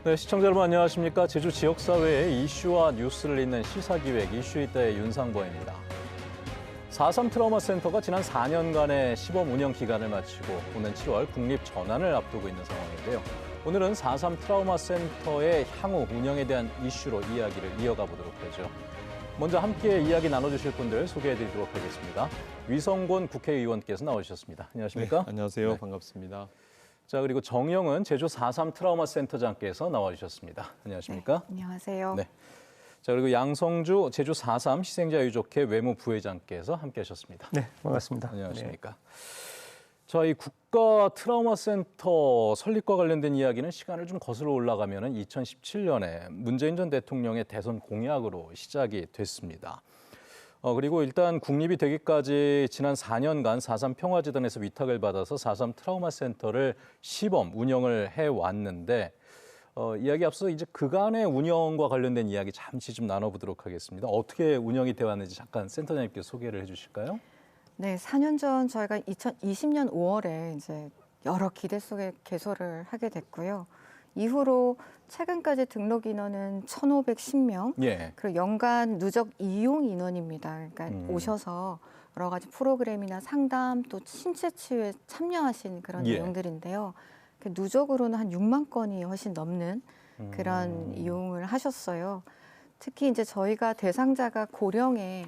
네, 시청자 여러분 안녕하십니까. 제주 지역사회의 이슈와 뉴스를 잇는 시사기획 이슈이따의 윤상보입니다. 4.3 트라우마 센터가 지난 4년간의 시범 운영 기간을 마치고 오는 7월 국립 전환을 앞두고 있는 상황인데요. 오늘은 4.3 트라우마 센터의 향후 운영에 대한 이슈로 이야기를 이어가 보도록 하죠. 먼저 함께 이야기 나눠주실 분들 소개해드리도록 하겠습니다. 위성곤 국회의원께서 나오셨습니다. 안녕하십니까? 네, 안녕하세요. 네. 반갑습니다. 자, 그리고 정영은 제주 4.3 트라우마 센터장께서 나와주셨습니다. 안녕하십니까? 네, 안녕하세요. 네. 자, 그리고 양성주 제주 4.3 희생자 유족회 외무부회장께서 함께하셨습니다. 네, 반갑습니다. 안녕하십니까? 자, 이 국가 트라우마 센터 설립과 관련된 이야기는 시간을 좀 거슬러 올라가면은 2017년에 문재인 전 대통령의 대선 공약으로 시작이 됐습니다. 그리고 일단 국립이 되기까지 지난 4년간 4.3 평화재단에서 위탁을 받아서 4.3 트라우마 센터를 시범 운영을 해왔는데 이야기 앞서 이제 그간의 운영과 관련된 이야기 잠시 좀 나눠보도록 하겠습니다. 어떻게 운영이 되어 왔는지 잠깐 센터장님께 소개를 해주실까요? 네, 4년 전 저희가 2020년 5월에 이제 여러 기대 속에 개소를 하게 됐고요. 이후로 최근까지 등록 인원은 1,510명, 예. 그리고 연간 누적 이용 인원입니다. 그러니까 오셔서 여러 가지 프로그램이나 상담 또 신체 치유에 참여하신 그런 예. 내용들인데요. 누적으로는 한 6만 건이 훨씬 넘는 그런 이용을 하셨어요. 특히 이제 저희가 대상자가 고령에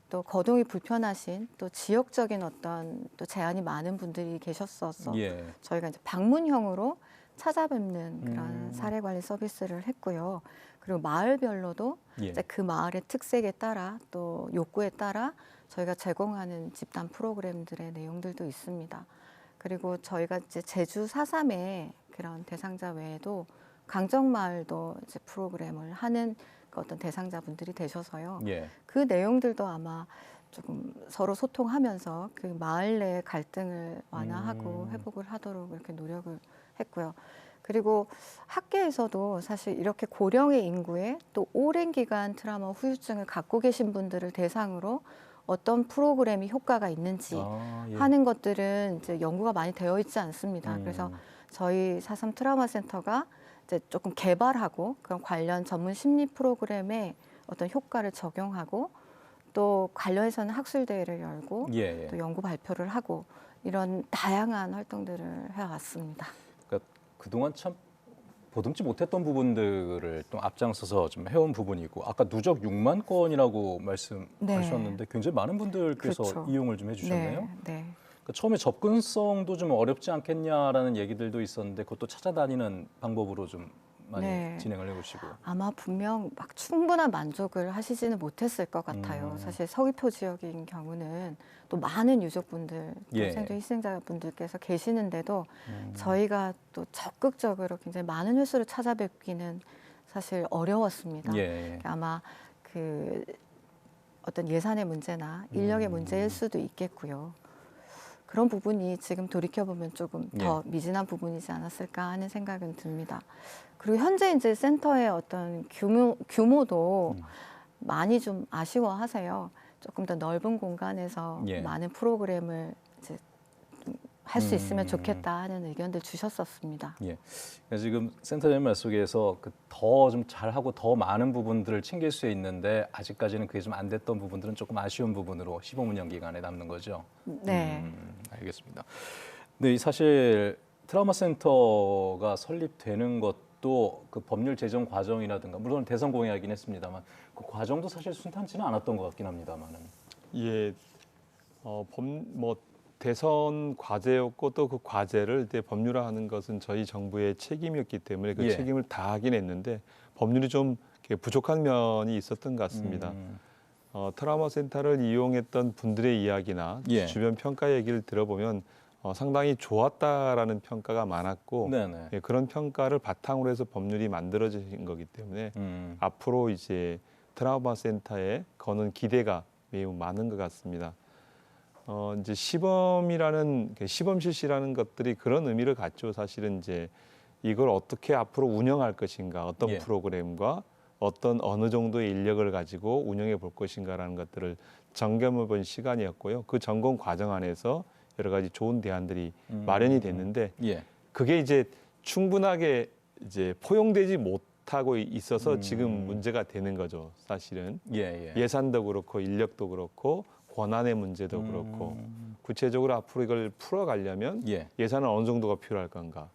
또 거동이 불편하신 또 지역적인 어떤 또 제한이 많은 분들이 계셨어서 예. 저희가 이제 방문형으로 찾아뵙는 그런 사례 관리 서비스를 했고요. 그리고 마을별로도 예. 이제 그 마을의 특색에 따라 또 욕구에 따라 저희가 제공하는 집단 프로그램들의 내용들도 있습니다. 그리고 저희가 이제 제주 4.3의 그런 대상자 외에도 강정마을도 이제 프로그램을 하는 어떤 대상자분들이 되셔서요. 예. 그 내용들도 아마 조금 서로 소통하면서 그 마을 내 갈등을 완화하고 회복을 하도록 이렇게 노력을 했고요. 그리고 학계에서도 사실 이렇게 고령의 인구에 또 오랜 기간 트라우마 후유증을 갖고 계신 분들을 대상으로 어떤 프로그램이 효과가 있는지 예. 하는 것들은 이제 연구가 많이 되어 있지 않습니다. 그래서 저희 4.3 트라우마 센터가 이제 조금 개발하고 그런 관련 전문 심리 프로그램에 어떤 효과를 적용하고 또 관련해서는 학술 대회를 열고 예. 또 연구 발표를 하고 이런 다양한 활동들을 해왔습니다. 그러니까 그동안 참 보듬지 못했던 부분들을 또 앞장서서 좀 해온 부분이고 아까 누적 6만 건이라고 말씀하셨는데 굉장히 많은 분들께서 그렇죠. 이용을 좀 해주셨네요. 네. 그러니까 처음에 접근성도 좀 어렵지 않겠냐라는 얘기들도 있었는데 그것도 찾아다니는 방법으로 좀 많이 네. 진행을 해보시고. 아마 분명 막 충분한 만족을 하시지는 못했을 것 같아요. 사실 서귀포 지역인 경우는 또 많은 유족분들, 또 예. 생존 희생자분들께서 계시는데도 저희가 또 적극적으로 굉장히 많은 횟수를 찾아뵙기는 사실 어려웠습니다. 예. 아마 그 어떤 예산의 문제나 인력의 문제일 수도 있겠고요. 그런 부분이 지금 돌이켜보면 조금 더 미진한 부분이지 않았을까 하는 생각은 듭니다. 그리고 현재 이제 센터의 어떤 규모도 많이 좀 아쉬워하세요. 조금 더 넓은 공간에서 많은 프로그램을 이제 할 수 있으면 좋겠다 하는 의견들 주셨었습니다. 예. 그래서 지금 센터장님 말씀에서 더 좀 잘하고 더 많은 부분들을 챙길 수 있는데 아직까지는 그게 좀 안 됐던 부분들은 조금 아쉬운 부분으로 시범 운영 기간에 남는 거죠. 네. 알겠습니다. 네, 사실 트라우마 센터가 설립되는 것도 그 법률 제정 과정이라든가 물론 대선 공약이긴 했습니다만 그 과정도 사실 순탄치는 않았던 것 같긴 합니다만은. 예, 대선 과제였고 또 그 과제를 이제 법률화하는 것은 저희 정부의 책임이었기 때문에 그 책임을 다하긴 했는데 법률이 좀 부족한 면이 있었던 것 같습니다. 트라우마 센터를 이용했던 분들의 이야기나 주변 평가 얘기를 들어보면 상당히 좋았다라는 평가가 많았고 그런 평가를 바탕으로 해서 법률이 만들어진 거기 때문에 앞으로 이제 트라우마 센터에 거는 기대가 매우 많은 것 같습니다. 이제 시범이라는 시범 실시라는 것들이 그런 의미를 갖죠. 사실은 이제 이걸 어떻게 앞으로 운영할 것인가, 어떤 프로그램과 어떤 어느 정도의 인력을 가지고 운영해 볼 것인가라는 것들을 점검해 본 시간이었고요. 그 점검 과정 안에서 여러 가지 좋은 대안들이 마련이 됐는데 그게 이제 충분하게 이제 포용되지 못하고 있어서 지금 문제가 되는 거죠. 사실은 예. 예산도 그렇고 인력도 그렇고 권한의 문제도 그렇고 구체적으로 앞으로 이걸 풀어가려면 예. 예산은 어느 정도가 필요할 건가?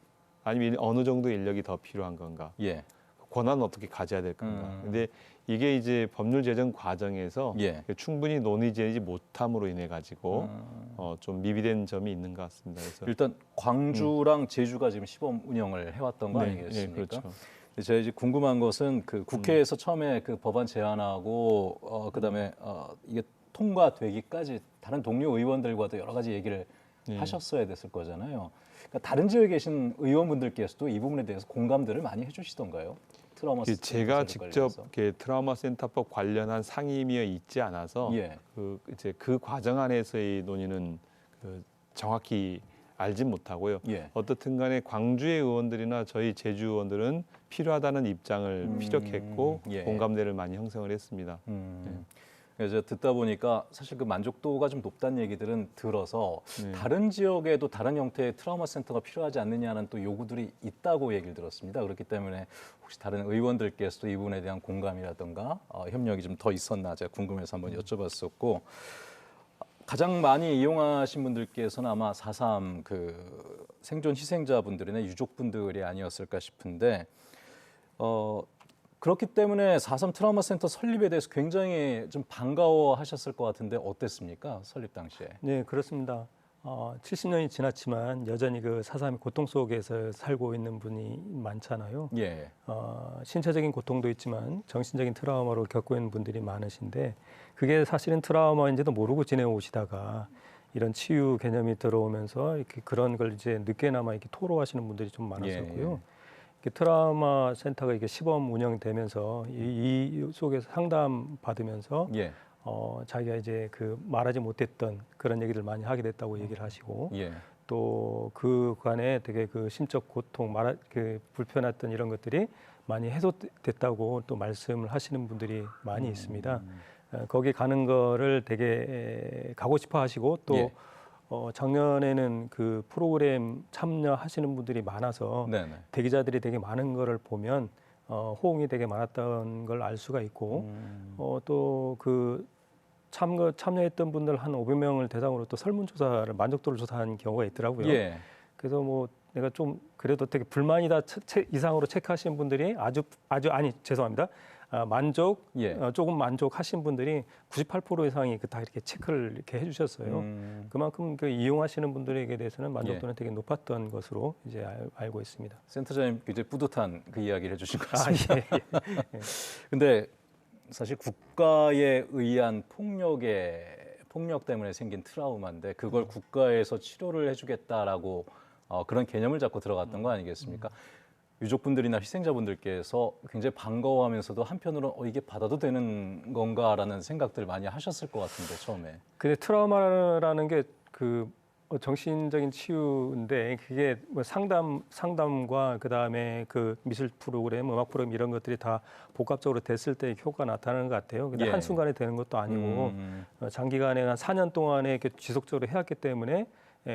아니면 어느 정도 인력이 더 필요한 건가? 예. 권한은 어떻게 가져야 될 건가? 근데 이게 이제 법률 제정 과정에서 예. 충분히 논의되지 못함으로 인해 가지고 좀 미비된 점이 있는 것 같습니다. 그래서 일단 광주랑 제주가 지금 시범 운영을 해왔던 거 네, 아니겠습니까? 네, 그렇죠. 제가 이제 궁금한 것은 그 국회에서 처음에 그 법안 제안하고 그다음에 이게 통과되기까지 다른 동료 의원들과도 여러 가지 얘기를 네. 하셨어야 됐을 거잖아요. 그러니까 다른 지역에 계신 의원분들께서도 이 부분에 대해서 공감들을 많이 해주시던가요? 트라우마 센터 제가 설립 직접 관련해서. 이렇게 트라우마 센터법 관련한 상임위에 있지 않아서 예. 그 과정 안에서의 논의는 정확히 알진 못하고요. 예. 어떻든 간에 광주의 의원들이나 저희 제주 의원들은 필요하다는 입장을 피력했고 예. 공감대를 많이 형성을 했습니다. 그래서 듣다 보니까 사실 그 만족도가 좀 높다는 얘기들은 들어서 네. 다른 지역에도 다른 형태의 트라우마 센터가 필요하지 않느냐는 또 요구들이 있다고 얘기를 들었습니다. 그렇기 때문에 혹시 다른 의원들께서도 이 부분에 대한 공감이라든가 협력이 좀 더 있었나 제가 궁금해서 한번 여쭤봤었고 가장 많이 이용하신 분들께서는 아마 4.3 그 생존 희생자분들이나 유족분들이 아니었을까 싶은데 그렇기 때문에 4.3 트라우마 센터 설립에 대해서 굉장히 좀 반가워하셨을 것 같은데 어땠습니까? 설립 당시에. 네, 그렇습니다. 70년이 지났지만 여전히 그 4.3의 고통 속에서 살고 있는 분이 많잖아요. 예. 신체적인 고통도 있지만 정신적인 트라우마로 겪고 있는 분들이 많으신데 그게 사실은 트라우마인지도 모르고 지내오시다가 이런 치유 개념이 들어오면서 이렇게 그런 걸 이제 늦게나마 이렇게 토로하시는 분들이 좀 많았었고요. 트라우마 센터가 이게 시범 운영되면서 이 속에서 상담 받으면서 예. 자기가 이제 그 말하지 못했던 그런 얘기를 많이 하게 됐다고 얘기를 하시고 예. 또 그간에 되게 그 심적 고통, 그 불편했던 이런 것들이 많이 해소됐다고 또 말씀을 하시는 분들이 많이 있습니다. 거기 가는 거를 되게 가고 싶어 하시고 또 예. 작년에는 그 프로그램 참여하시는 분들이 많아서 네네. 대기자들이 되게 많은 거를 보면 호응이 되게 많았던 걸 알 수가 있고 또 그 참여했던 분들 한 500명을 대상으로 또 설문조사를 만족도를 조사한 경우가 있더라고요. 예. 그래서 뭐 내가 좀 그래도 되게 불만이다 이상으로 체크하신 분들이 아니 죄송합니다. 만족 예. 조금 만족하신 분들이 98% 이상이 다 이렇게 체크를 이렇게 해주셨어요. 그만큼 그 이용하시는 분들에게 대해서는 만족도는 되게 높았던 것으로 이제 알고 있습니다. 센터장님 굉장히 뿌듯한 그 이야기를 해주신 것 아, 같습니다. 예. 근데 사실 국가에 의한 폭력 때문에 생긴 트라우마인데 그걸 국가에서 치료를 해주겠다라고 그런 개념을 잡고 들어갔던 거 아니겠습니까? 유족분들이나 희생자분들께서 굉장히 반가워하면서도 한편으로는 이게 받아도 되는 건가라는 생각들을 많이 하셨을 것 같은데 처음에. 근데 트라우마라는 게 그 정신적인 치유인데 그게 뭐 상담과 그 다음에 그 미술 프로그램, 음악 프로그램 이런 것들이 다 복합적으로 됐을 때 효과가 나타나는 것 같아요. 근데 예. 한 순간에 되는 것도 아니고 장기간에 한 4년 동안에 이렇게 지속적으로 해왔기 때문에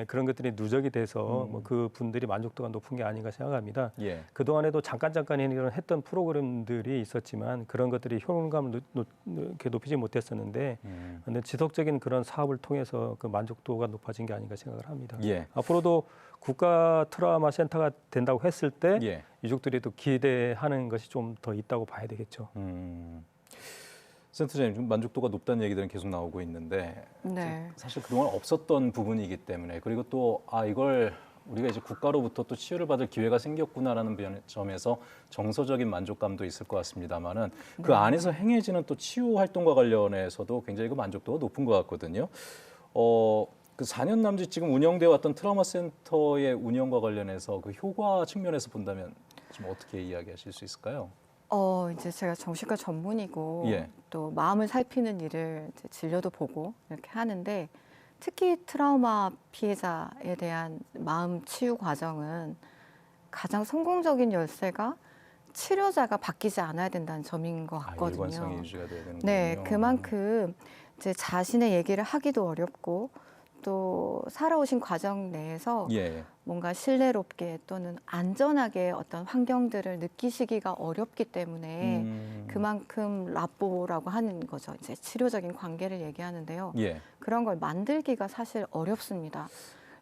그런 것들이 누적이 돼서 뭐 그 분들이 만족도가 높은 게 아닌가 생각합니다. 예. 그 동안에도 잠깐 이런 했던 프로그램들이 있었지만 그런 것들이 효능감을 이렇게 높이지 못했었는데 근데 지속적인 그런 사업을 통해서 그 만족도가 높아진 게 아닌가 생각을 합니다. 예. 앞으로도 국가 트라우마 센터가 된다고 했을 때 예. 유족들이 또 기대하는 것이 좀 더 있다고 봐야 되겠죠. 센터장님 좀 만족도가 높다는 얘기들은 계속 나오고 있는데 네. 사실 그동안 없었던 부분이기 때문에 그리고 또 이걸 우리가 이제 국가로부터 또 치유를 받을 기회가 생겼구나라는 점에서 정서적인 만족감도 있을 것 같습니다만은 그 안에서 행해지는 또 치유 활동과 관련해서도 굉장히 그 만족도가 높은 것 같거든요. 그 4년 남짓 지금 운영되어 왔던 트라우마 센터의 운영과 관련해서 그 효과 측면에서 본다면 좀 어떻게 이야기하실 수 있을까요? 이제 제가 정신과 전문이고 예. 또 마음을 살피는 일을 이제 진료도 보고 이렇게 하는데 특히 트라우마 피해자에 대한 마음 치유 과정은 가장 성공적인 열쇠가 치료자가 바뀌지 않아야 된다는 점인 것 같거든요. 일관성이 유지가 돼야 되는군요. 네, 그만큼 이제 자신의 얘기를 하기도 어렵고 또 살아오신 과정 내에서 예. 뭔가 신뢰롭게 또는 안전하게 어떤 환경들을 느끼시기가 어렵기 때문에 그만큼 라뽀라고 하는 거죠. 이제 치료적인 관계를 얘기하는데요. 예. 그런 걸 만들기가 사실 어렵습니다.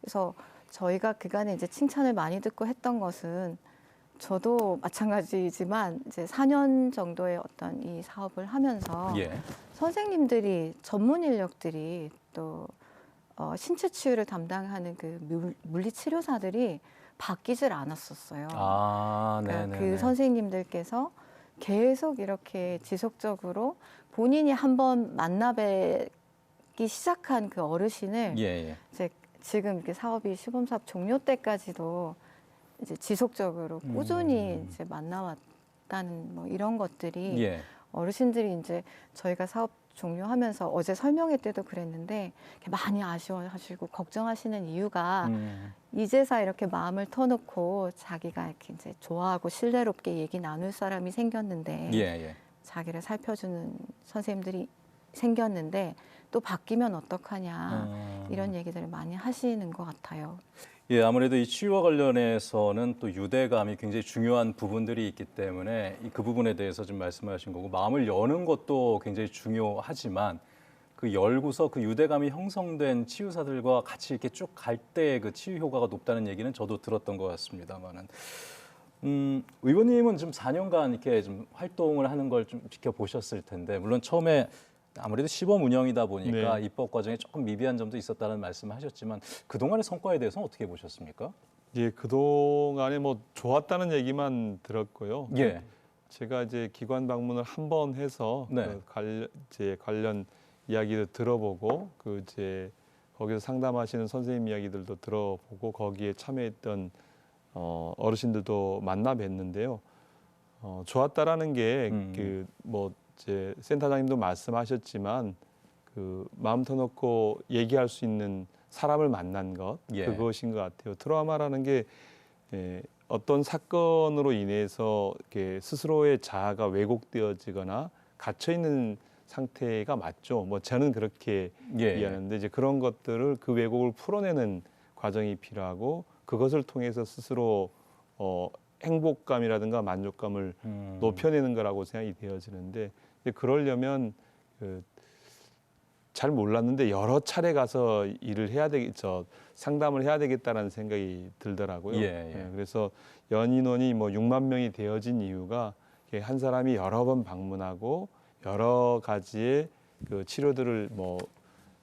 그래서 저희가 그간에 이제 칭찬을 많이 듣고 했던 것은 저도 마찬가지지만 이제 4년 정도의 어떤 이 사업을 하면서 예. 선생님들이 전문 인력들이 또 신체 치유를 담당하는 그 물리 치료사들이 바뀌질 않았었어요. 아, 그러니까 네네. 그 선생님들께서 계속 이렇게 지속적으로 본인이 한번 만나뵙기 시작한 그 어르신을 예, 예. 이제 지금 이렇게 사업이 시범 사업 종료 때까지도 이제 지속적으로 꾸준히 이제 만나왔다는 뭐 이런 것들이 예. 어르신들이 이제 저희가 사업 종료하면서 어제 설명회 때도 그랬는데 이렇게 많이 아쉬워하시고 걱정하시는 이유가 이제서 이렇게 마음을 터놓고 자기가 이렇게 이제 좋아하고 신뢰롭게 얘기 나눌 사람이 생겼는데 예, 예. 자기를 살펴주는 선생님들이 생겼는데 또 바뀌면 어떡하냐 이런 얘기들을 많이 하시는 것 같아요. 예, 아무래도 이 치유와 관련해서는 또 유대감이 굉장히 중요한 부분들이 있기 때문에 그 부분에 대해서 좀 말씀하신 거고 마음을 여는 것도 굉장히 중요하지만 그 열고서 그 유대감이 형성된 치유사들과 같이 이렇게 쭉 갈 때 그 치유 효과가 높다는 얘기는 저도 들었던 것 같습니다만은 의원님은 좀 4년간 이렇게 좀 활동을 하는 걸 좀 지켜보셨을 텐데 물론 처음에 아무래도 시범 운영이다 보니까 네. 입법 과정에 조금 미비한 점도 있었다는 말씀을 하셨지만 그동안의 성과에 대해서는 어떻게 보셨습니까? 예, 그동안에 뭐 좋았다는 얘기만 들었고요. 예. 제가 이제 기관 방문을 한 번 해서 네. 이제 관련 이야기도 들어보고 그 이제 거기서 상담하시는 선생님 이야기들도 들어보고 거기에 참여했던 어르신들도 만나 뵀는데요. 좋았다라는 게 그 뭐 이제 센터장님도 말씀하셨지만 그 마음 터놓고 얘기할 수 있는 사람을 만난 것 예. 그것인 것 같아요. 트라우마라는 게 어떤 사건으로 인해서 이렇게 스스로의 자아가 왜곡되어지거나 갇혀 있는 상태가 맞죠. 뭐 저는 그렇게 예. 이해하는데 이제 그런 것들을 그 왜곡을 풀어내는 과정이 필요하고 그것을 통해서 스스로 행복감이라든가 만족감을 높여내는 거라고 생각이 되어지는데 그러려면 잘 몰랐는데 여러 차례 가서 일을 해야 상담을 해야 되겠다는 생각이 들더라고요. 예. 그래서 연인원이 뭐 6만 명이 되어진 이유가 한 사람이 여러 번 방문하고 여러 가지의 그 치료들을 뭐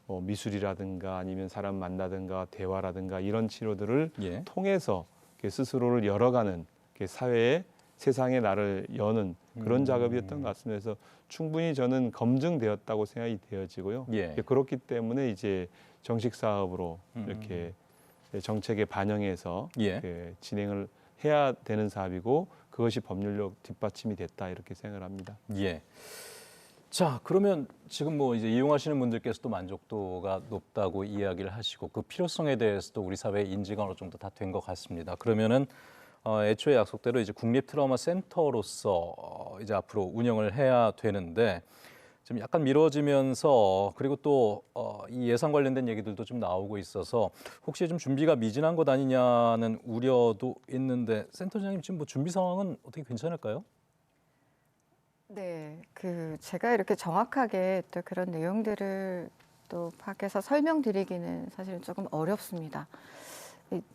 미술이라든가 아니면 사람 만나든가 대화라든가 이런 치료들을 예. 통해서 스스로를 열어가는 사회에 세상에 나를 여는 그런 작업이었던 것 같습니다. 그래서 충분히 저는 검증되었다고 생각이 되어지고요. 예. 그렇기 때문에 이제 정식 사업으로 이렇게 정책에 반영해서 예. 진행을 해야 되는 사업이고 그것이 법률적 뒷받침이 됐다 이렇게 생각을 합니다. 예. 자, 그러면 지금 뭐 이제 이용하시는 분들께서도 만족도가 높다고 이야기를 하시고 그 필요성에 대해서도 우리 사회의 인지가 어느 정도 다 된 것 같습니다. 그러면은 애초에 약속대로 이제 국립 트라우마 센터로서 이제 앞으로 운영을 해야 되는데 좀 약간 미뤄지면서 그리고 또 이 예산 관련된 얘기들도 좀 나오고 있어서 혹시 좀 준비가 미진한 것 아니냐는 우려도 있는데 센터장님 지금 뭐 준비 상황은 어떻게 괜찮을까요? 네, 제가 이렇게 정확하게 또 그런 내용들을 또 밖에서 설명드리기는 사실은 조금 어렵습니다.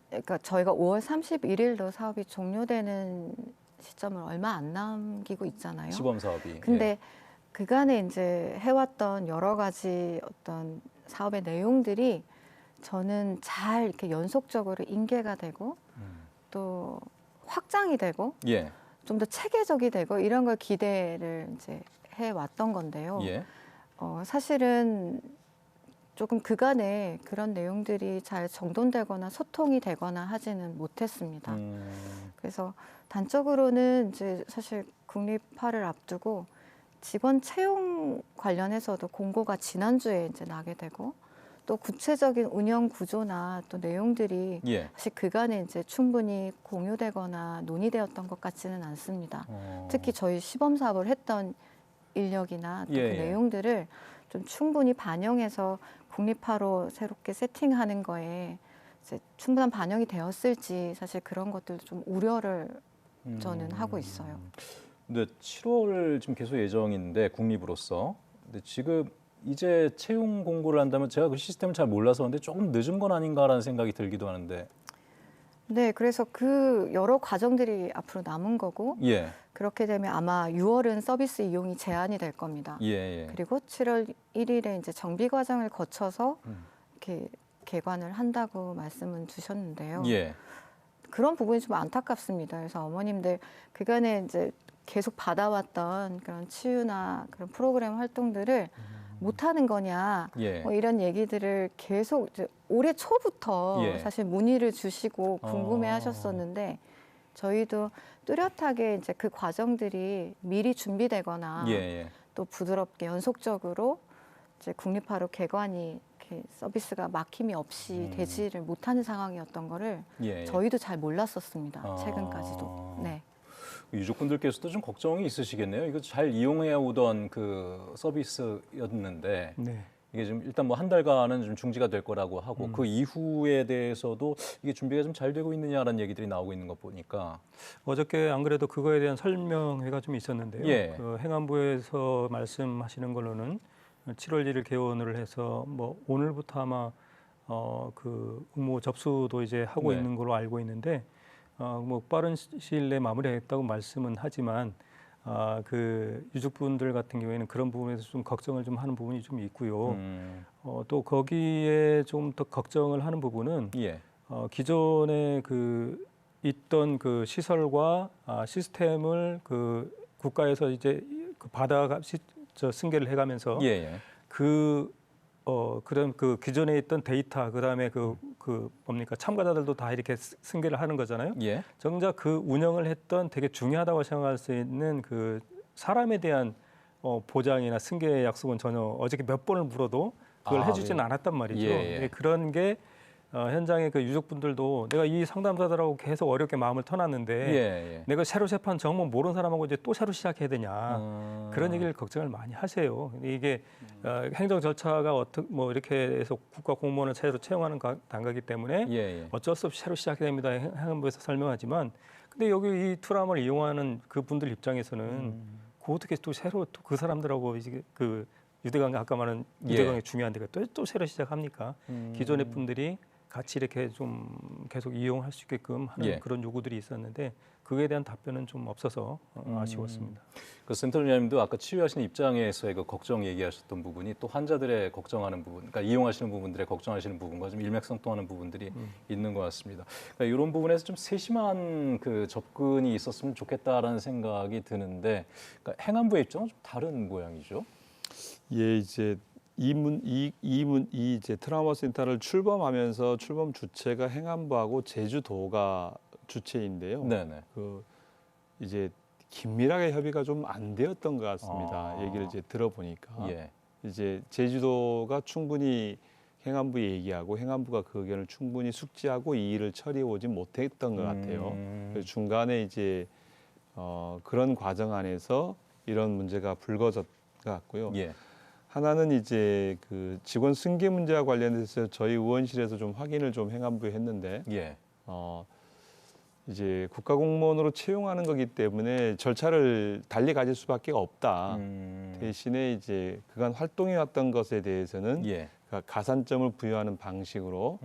그러니까 저희가 5월 31일로 사업이 종료되는 시점을 얼마 안 남기고 있잖아요. 시범 사업이. 근데 예. 그간에 이제 해왔던 여러 가지 어떤 사업의 내용들이 저는 잘 이렇게 연속적으로 인계가 되고 또 확장이 되고 예. 좀 더 체계적이 되고 이런 걸 기대를 이제 해왔던 건데요. 예. 사실은 조금 그간에 그런 내용들이 잘 정돈되거나 소통이 되거나 하지는 못했습니다. 그래서 단적으로는 이제 사실 국립화를 앞두고 직원 채용 관련해서도 공고가 지난주에 이제 나게 되고 또 구체적인 운영 구조나 또 내용들이 예. 사실 그간에 이제 충분히 공유되거나 논의되었던 것 같지는 않습니다. 특히 저희 시범 사업을 했던 인력이나 또 그 예, 예. 내용들을 좀 충분히 반영해서 국립화로 새롭게 세팅하는 거에 이제 충분한 반영이 되었을지 사실 그런 것들도 좀 우려를 저는 하고 있어요. 근데 7월 지금 계속 예정인데 국립으로서 근데 지금 이제 채용 공고를 한다면 제가 그 시스템을 잘 몰라서 근데 조금 늦은 건 아닌가라는 생각이 들기도 하는데 네, 그래서 그 여러 과정들이 앞으로 남은 거고 예, 그렇게 되면 아마 6월은 서비스 이용이 제한이 될 겁니다. 예, 예. 그리고 7월 1일에 이제 정비 과정을 거쳐서 이렇게 개관을 한다고 말씀은 주셨는데요. 예. 그런 부분이 좀 안타깝습니다. 그래서 어머님들 그간에 이제 계속 받아왔던 그런 치유나 그런 프로그램 활동들을 못하는 거냐 예. 뭐 이런 얘기들을 계속 이제 올해 초부터 예. 사실 문의를 주시고 궁금해하셨었는데 저희도 뚜렷하게 이제 그 과정들이 미리 준비되거나 예, 예. 또 부드럽게 연속적으로 이제 국립화로 개관이 이렇게 서비스가 막힘이 없이 되지를 못하는 상황이었던 거를 예, 예. 저희도 잘 몰랐었습니다. 아. 최근까지도. 네. 유족분들께서도 좀 걱정이 있으시겠네요. 이거 잘 이용해 오던 그 서비스였는데 네. 이게 지금 일단 뭐 한 달간은 좀 중지가 될 거라고 하고 그 이후에 대해서도 이게 준비가 좀 잘 되고 있느냐라는 얘기들이 나오고 있는 거 보니까 어저께 안 그래도 그거에 대한 설명회가 좀 있었는데요. 예. 그 행안부에서 말씀하시는 걸로는 7월 1일 개원을 해서 뭐 오늘부터 아마 그 응모 접수도 이제 하고 네. 있는 걸로 알고 있는데 뭐 빠른 시일 내에 마무리하겠다고 말씀은 하지만 그 유족분들 같은 경우에는 그런 부분에서 좀 걱정을 좀 하는 부분이 좀 있고요. 또 거기에 좀 더 걱정을 하는 부분은 예. 기존에 그 있던 그 시설과 시스템을 그 국가에서 이제 그 받아가 승계를 해가면서 예, 예. 그런 그 기존에 있던 데이터 그다음에 그 뭡니까 참가자들도 다 이렇게 승계를 하는 거잖아요. 예. 정작 그 운영을 했던 되게 중요하다고 생각할 수 있는 그 사람에 대한 보장이나 승계 약속은 전혀 어저께 몇 번을 물어도 그걸 해주지는 예. 않았단 말이죠. 예, 예. 네, 그런 게 현장의 그 유족분들도 내가 이 상담사들하고 계속 어렵게 마음을 터놨는데 예, 예. 내가 새로 재판 정말 모르는 사람하고 이제 또 새로 시작해야 되냐 그런 얘기를 걱정을 많이 하세요. 근데 이게 행정 절차가 어떻게 뭐 이렇게 해서 국가 공무원을 새로 채용하는 단계이기 때문에 예, 예. 어쩔 수 없이 새로 시작해야 됩니다. 행안부에서 설명하지만 근데 여기 이 트라우마를 이용하는 그 분들 입장에서는 그 어떻게 또 새로 또 그 사람들하고 이제 그 유대관계 아까 말한 예. 유대관계 중요한데 또 새로 시작합니까? 기존의 분들이 같이 이렇게 좀 계속 이용할 수 있게끔 하는 예. 그런 요구들이 있었는데 그에 대한 답변은 좀 없어서 아쉬웠습니다. 그 센터장님도 아까 치유하시는 입장에서의 그 걱정 얘기하셨던 부분이 또 환자들의 걱정하는 부분, 그러니까 이용하시는 부분들의 걱정하시는 부분과 좀 일맥상통하는 부분들이 있는 것 같습니다. 그러니까 이런 부분에서 좀 세심한 그 접근이 있었으면 좋겠다라는 생각이 드는데, 그러니까 행안부의 입장은 좀 다른 모양이죠. 예, 이제 이 이제 트라우마 센터를 출범하면서 출범 주체가 행안부하고 제주도가 주체인데요. 네네. 그 이제 긴밀하게 협의가 좀 안 되었던 것 같습니다. 얘기를 이제 들어보니까 예. 이제 제주도가 충분히 행안부에 얘기하고 행안부가 그 의견을 충분히 숙지하고 이 일을 처리해 오지 못했던 것 같아요. 그래서 중간에 이제 그런 과정 안에서 이런 문제가 불거졌 것 같고요. 예. 하나는 이제 그 직원 승계 문제와 관련해서 저희 의원실에서 좀 확인을 좀 행안부에 했는데 예. 이제 국가공무원으로 채용하는 거기 때문에 절차를 달리 가질 수밖에 없다. 대신에 이제 그간 활동해 왔던 것에 대해서는 예. 가산점을 부여하는 방식으로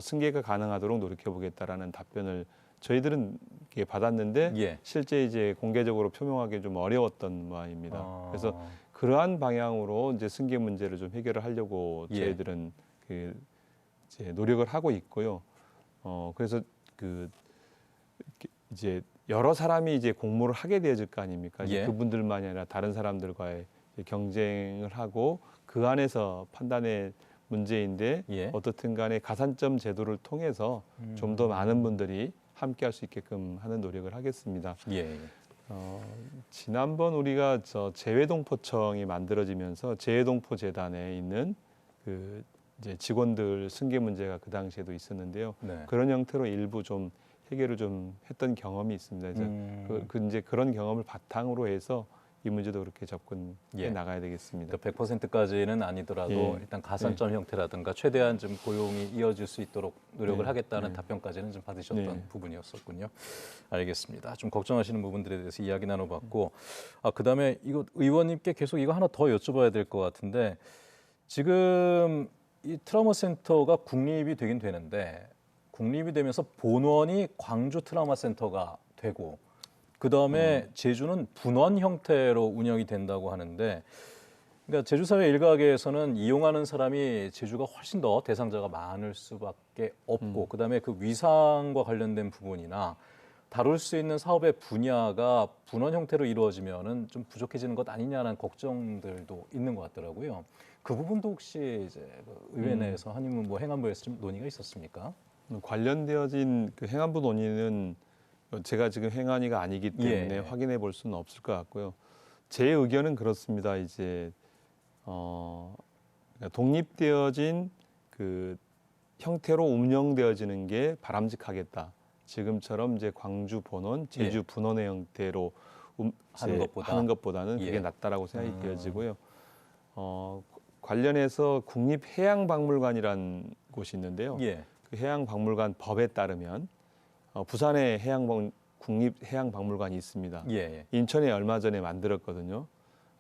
승계가 가능하도록 노력해 보겠다라는 답변을 저희들은 이렇게 받았는데 예. 실제 이제 공개적으로 표명하기 좀 어려웠던 모양입니다. 그래서 그러한 방향으로 이제 승계 문제를 좀 해결을 하려고 예. 저희들은 그 이제 노력을 하고 있고요. 그래서 그 이제 여러 사람이 이제 공모를 하게 되어질 거 아닙니까? 이제 예. 그분들만이 아니라 다른 사람들과의 경쟁을 하고 그 안에서 판단의 문제인데 예. 어떻든 간에 가산점 제도를 통해서 좀 더 많은 분들이 함께 할 수 있게끔 하는 노력을 하겠습니다. 예. 지난번 우리가 재외동포청이 만들어지면서 재외동포 재단에 있는 그 이제 직원들 승계 문제가 그 당시에도 있었는데요. 네. 그런 형태로 일부 좀 해결을 좀 했던 경험이 있습니다. 이제 이제 그런 경험을 바탕으로 해서 이 문제도 그렇게 접근해 예. 나가야 되겠습니다. 그러니까 100%까지는 아니더라도 예. 일단 가산점 형태라든가 최대한 좀 고용이 이어질 수 있도록 노력을 네. 하겠다는 네. 답변까지는 좀 받으셨던 네. 부분이었었군요. 알겠습니다. 좀 걱정하시는 부분들에 대해서 이야기 나눠봤고, 그다음에 이거 의원님께 계속 이거 하나 더 여쭤봐야 될 것 같은데 지금 이 트라우마 센터가 국립이 되긴 되는데 국립이 되면서 본원이 광주 트라우마 센터가 되고 그다음에 제주는 분원 형태로 운영이 된다고 하는데 그러니까 제주사회 일각에서는 이용하는 사람이 제주가 훨씬 더 대상자가 많을 수밖에 없고 그다음에 그 위상과 관련된 부분이나 다룰 수 있는 사업의 분야가 분원 형태로 이루어지면은 좀 부족해지는 것 아니냐라는 걱정들도 있는 것 같더라고요. 그 부분도 혹시 이제 의회 내에서 아니면 뭐 행안부에서 좀 논의가 있었습니까? 관련되어진 그 행안부 논의는 제가 지금 행안위가 아니기 때문에 예. 확인해 볼 수는 없을 것 같고요. 제 의견은 그렇습니다. 이제 그러니까 독립되어진 그 형태로 운영되어지는 게 바람직하겠다. 지금처럼 이제 광주 본원, 제주 분원의 형태로 하는 것보다는 그게 예. 낫다라고 생각이 되어지고요. 관련해서 국립해양박물관이라는 곳이 있는데요. 예. 그 해양박물관 법에 따르면 부산에 국립해양박물관이 있습니다. 예. 인천에 얼마 전에 만들었거든요.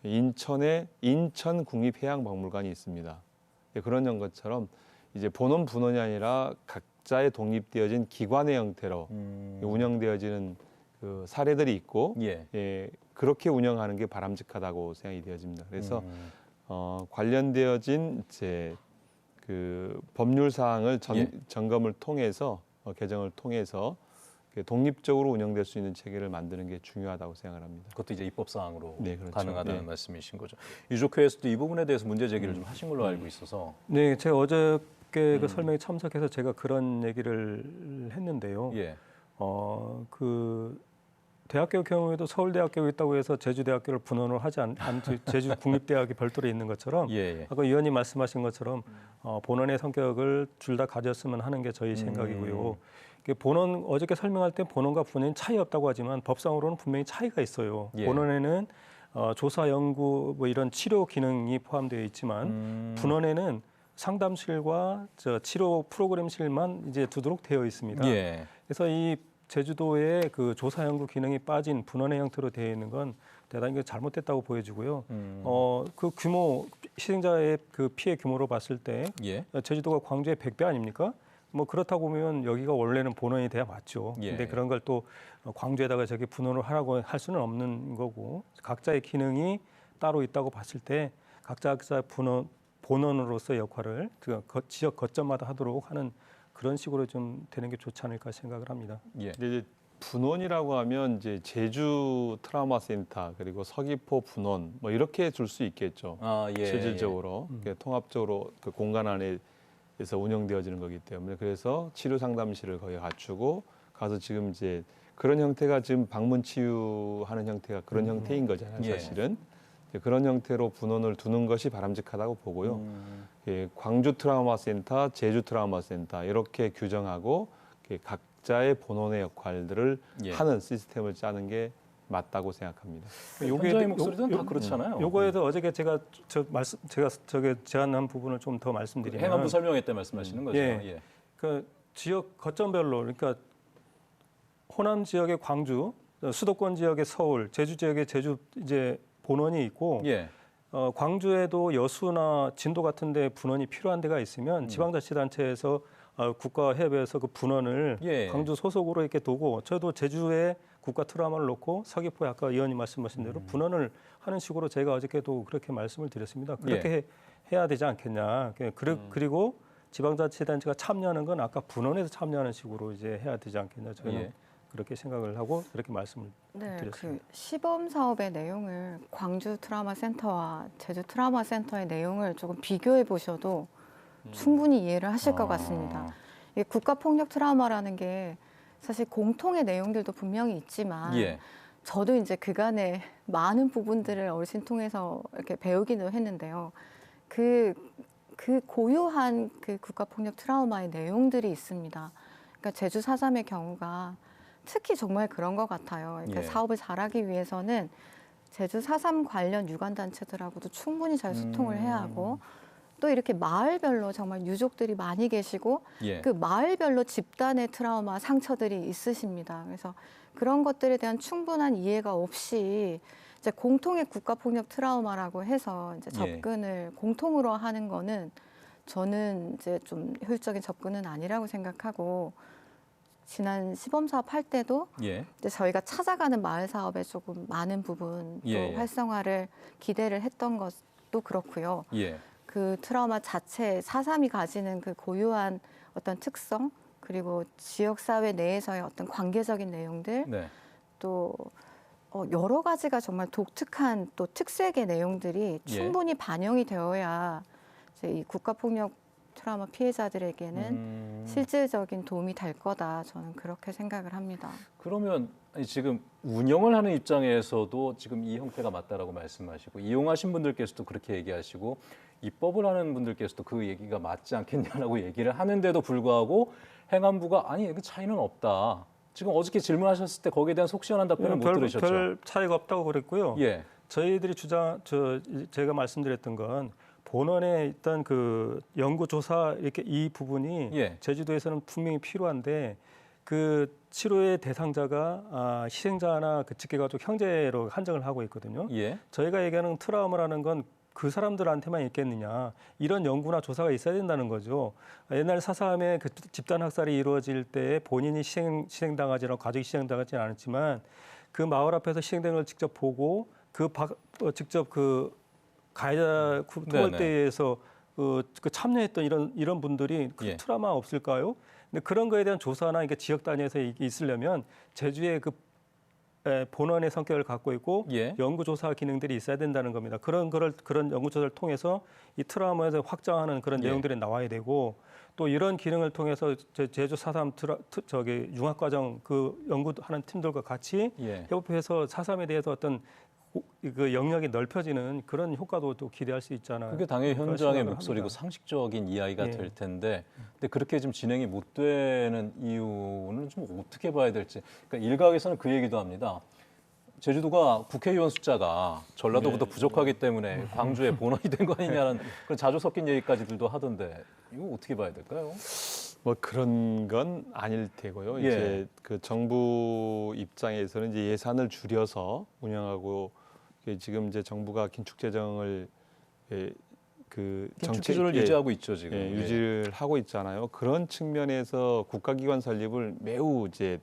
인천에 인천 국립해양박물관이 있습니다. 그런 것처럼 이제 본원 분원이 아니라 각자의 독립되어진 기관의 형태로 운영되어지는 그 사례들이 있고 예. 그렇게 운영하는 게 바람직하다고 생각이 되어집니다. 그래서 관련되어진 이제 그 법률 사항을 점검을 통해서 개정을 통해서 독립적으로 운영될 수 있는 체계를 만드는 게 중요하다고 생각을 합니다. 그것도 이제 입법 사항으로 네, 그렇죠. 가능하다는 네. 말씀이신 거죠. 유족회에서도 이 부분에 대해서 문제 제기를 좀 하신 걸로 알고 있어서. 네, 제가 어저께 그 설명에 참석해서 제가 그런 얘기를 했는데요. 예. 그 대학교 경우에도 서울대학교가 있다고 해서 제주대학교를 분원을 하지 제주 국립대학이 별도로 있는 것처럼 예. 아까 의원님 말씀하신 것처럼 본원의 성격을 둘 다 가졌으면 하는 게 저희 생각이고요. 본원 어저께 설명할 때 본원과 분원이 차이 없다고 하지만 법상으로는 분명히 차이가 있어요. 예. 본원에는 조사 연구 뭐 이런 치료 기능이 포함되어 있지만 분원에는 상담실과 치료 프로그램실만 이제 두도록 되어 있습니다. 예. 그래서 이 제주도의 그 조사 연구 기능이 빠진 분원의 형태로 되어 있는 건 대단히 잘못됐다고 보여지고요. 그 규모 희생자의 그 피해 규모로 봤을 때 예. 제주도가 광주의 100배 아닙니까? 뭐 그렇다고 보면 여기가 원래는 본원이 돼야 맞죠. 예. 근데 그런 걸 또 광주에다가 저기 분원을 하라고 할 수는 없는 거고 각자의 기능이 따로 있다고 봤을 때 각자 본원으로서 역할을 그 지역 거점마다 하도록 하는 그런 식으로 좀 되는 게 좋지 않을까 생각을 합니다. 예. 근데 이제 분원이라고 하면 이제 제주 트라우마 센터 그리고 서귀포 분원 뭐 이렇게 줄 수 있겠죠. 예. 실질적으로 통합적으로 그 공간 안에서 운영되어지는 거기 때문에 그래서 치료 상담실을 거의 갖추고 가서 지금 이제 그런 형태가 지금 방문 치유하는 형태가 그런 형태인 거잖아요. 예. 사실은 그런 형태로 분원을 두는 것이 바람직하다고 보고요. 광주 트라우마 센터, 제주 트라우마 센터 이렇게 규정하고 각자의 본원의 역할들을 하는 시스템을 짜는 게 맞다고 생각합니다. 현장의 목소리는 다 그렇잖아요. 요거에서 어저께 제가 제안한 부분을 좀 더 말씀드리면 행안부 설명회 때 말씀하시는 거죠. 예. 그 지역 거점별로 그러니까 호남 지역의 광주, 수도권 지역의 서울, 제주 지역의 제주 이제 본원이 있고 예. 광주에도 여수나 진도 같은 데 분원이 필요한 데가 있으면 지방자치단체에서 국가 협의해서 그 분원을 광주 소속으로 이렇게 두고 저도 제주에 국가 트라우마를 놓고 서귀포에 아까 의원님 말씀하신 대로 분원을 하는 식으로 제가 어저께도 그렇게 말씀을 드렸습니다. 그렇게 해야 되지 않겠냐. 그리고 지방자치단체가 참여하는 건 아까 분원에서 참여하는 식으로 이제 해야 되지 않겠냐. 저는 그렇게 생각을 하고 그렇게 말씀을 드렸습니다. 그 시범 사업의 내용을 광주 트라우마 센터와 제주 트라우마 센터의 내용을 조금 비교해 보셔도 충분히 이해를 하실 것 같습니다. 이게 국가폭력 트라우마라는 게 사실 공통의 내용들도 분명히 있지만 저도 이제 그간의 많은 부분들을 어르신 통해서 이렇게 배우기도 했는데요. 그 고유한 그 국가폭력 트라우마의 내용들이 있습니다. 그러니까 제주 4.3의 경우가 특히 정말 그런 것 같아요. 그러니까 사업을 잘하기 위해서는 제주 4.3 관련 유관단체들하고도 충분히 잘 소통을 해야 하고 또 이렇게 마을별로 정말 유족들이 많이 계시고 예. 그 마을별로 집단의 트라우마, 상처들이 있으십니다. 그래서 그런 것들에 대한 충분한 이해가 없이 이제 공통의 국가폭력 트라우마라고 해서 이제 접근을 공통으로 하는 거는 저는 이제 좀 효율적인 접근은 아니라고 생각하고 지난 시범 사업 할 때도 예. 이제 저희가 찾아가는 마을 사업에 조금 많은 부분 또 예. 활성화를 기대를 했던 것도 그렇고요. 예. 그 트라우마 자체 4.3이 가지는 그 고유한 어떤 특성 그리고 지역 사회 내에서의 어떤 관계적인 내용들 네. 또 여러 가지가 정말 독특한 또 특색의 내용들이 충분히 반영이 되어야 이제 이 국가폭력 트라우마 피해자들에게는 실질적인 도움이 될 거다. 저는 그렇게 생각을 합니다. 그러면 아니, 지금 운영을 하는 입장에서도 지금 이 형태가 맞다라고 말씀하시고 이용하신 분들께서도 그렇게 얘기하시고 입법을 하는 분들께서도 그 얘기가 맞지 않겠냐라고 얘기를 하는데도 불구하고 행안부가 아니 그 차이는 없다. 지금 어저께 질문하셨을 때 거기에 대한 속 시원한 답변을 못 들으셨죠? 별 차이가 없다고 그랬고요. 예. 저희들이 제가 말씀드렸던 건 본원에 있던 그 연구조사 이렇게 이 부분이 제주도에서는 분명히 필요한데 그 치료의 대상자가 희생자나 그 직계가족 형제로 한정을 하고 있거든요. 예. 저희가 얘기하는 트라우마라는 건 그 사람들한테만 있겠느냐 이런 연구나 조사가 있어야 된다는 거죠. 옛날 4.3의 그 집단 학살이 이루어질 때 본인이 희생당하지나 가족이 희생당하지는 않았지만 그 마을 앞에서 희생된 걸 직접 보고 직접 그 가해자 투벌대회에서 그 참여했던 이런 분들이 그 트라우마 없을까요? 근데 그런 거에 대한 조사나 이게 지역 단위에서 있으려면 제주의 그 본원의 성격을 갖고 있고 연구조사 기능들이 있어야 된다는 겁니다. 그런 연구조사를 통해서 이 트라우마에서 확장하는 그런 내용들이 나와야 되고 또 이런 기능을 통해서 제주 4.3 융합과정 그 연구하는 팀들과 같이 협업해서 4.3에 대해서 어떤 그 영역이 넓혀지는 그런 효과도 또 기대할 수 있잖아요. 그게 당연히 현장의 목소리고 합니다. 상식적인 이야기가 될 텐데, 근데 그렇게 좀 진행이 못 되는 이유는 좀 어떻게 봐야 될지. 그러니까 일각에서는 그 얘기도 합니다. 제주도가 국회의원 숫자가 전라도보다 부족하기 때문에 광주에 본원이 된 거 아니냐는 그런 자주 섞인 얘기까지들도 하던데 이거 어떻게 봐야 될까요? 뭐 그런 건 아닐 테고요. 이제 그 정부 입장에서는 이제 예산을 줄여서 운영하고 지금 이제 정부가 긴축 재정을 그 긴축 기조를 유지하고 있죠 지금. 유지를 하고 있잖아요. 그런 측면에서 국가기관 설립을 매우 이제